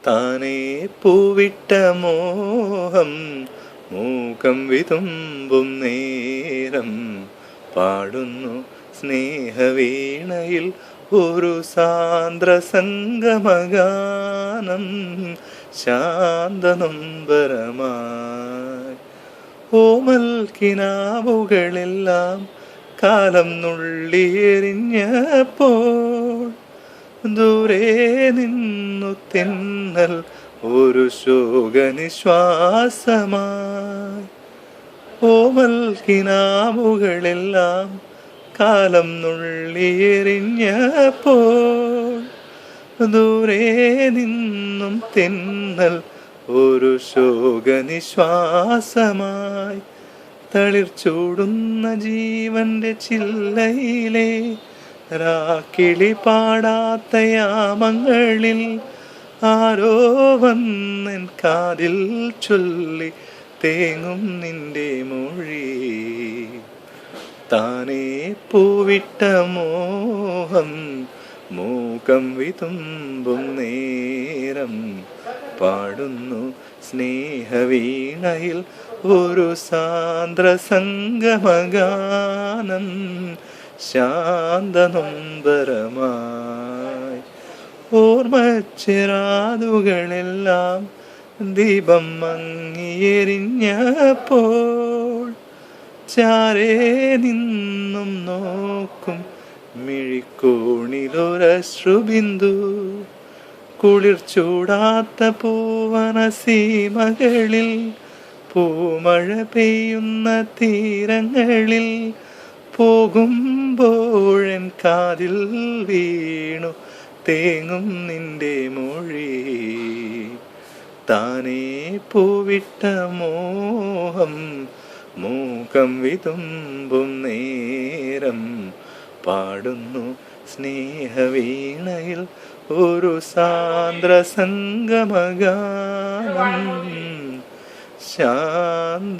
താനേ പൂവിട്ട മോഹം മൂകം വിതുമ്പും നേരം പാടുന്നു സ്നേഹവീണയിൽ ഒരു സാന്ദ്ര സംഗമഗാനം ശാന്തനൊമ്പരമായി. ഓമൽ കിനാവുകളെല്ലാം കാലം നുള്ളിയെറിഞ്ഞപ്പോൾ ദൂരെ നിന്നു തെന്നൽ ഒരു ശോകനിശ്വാസമായി. ഓമൽ കിനാവുകളെല്ലാം കാലം നുള്ളിയെറിഞ്ഞപ്പോൾ ദൂരെ നിന്നും തെന്നൽ ഒരു ശോകനിശ്വാസമായി. തളിർച്ചൂടുന്ന ജീവന്റെ ചില്ലയിലെ രാക്കിളി പാടാത്ത യാമങ്ങളിൽ ആരോ വന്നെൻ കാതിൽ ചൊല്ലി തേങ്ങും നിന്റെ മൊഴി. താനേ പൂവിട്ട മോഹം മൂകം വിതുമ്പും നേരം പാടുന്നു സ്നേഹവീണയിൽ ഒരു സാന്ദ്ര സംഗമഗാനം ശാന്തനൊമ്പരമായി. ഓർമ്മച്ചിറാതുകളെല്ലാം ദീപം മങ്ങിയെരിഞ്ഞപ്പോൾ ചാരേ നിന്നും നോക്കും മിഴിക്കോണിലൊരശ്രുബിന്ദു. കുളിർ ചൂടാത്ത പൂവനസീമകളിൽ പൂമഴ പെയ്യുന്ന തീരങ്ങളിൽ പോകുമ്പോഴൻ കാതിൽ വീണു തേങ്ങും നിന്റെ മൊഴി. താനേ പൂവിട്ട മോഹം മൂകം വിതുമ്പും നേരം പാടുന്നു സ്നേഹവീണയിൽ ഒരു സാന്ദ്ര സംഗമഗാനം ശാന്തനൊമ്പരമായി.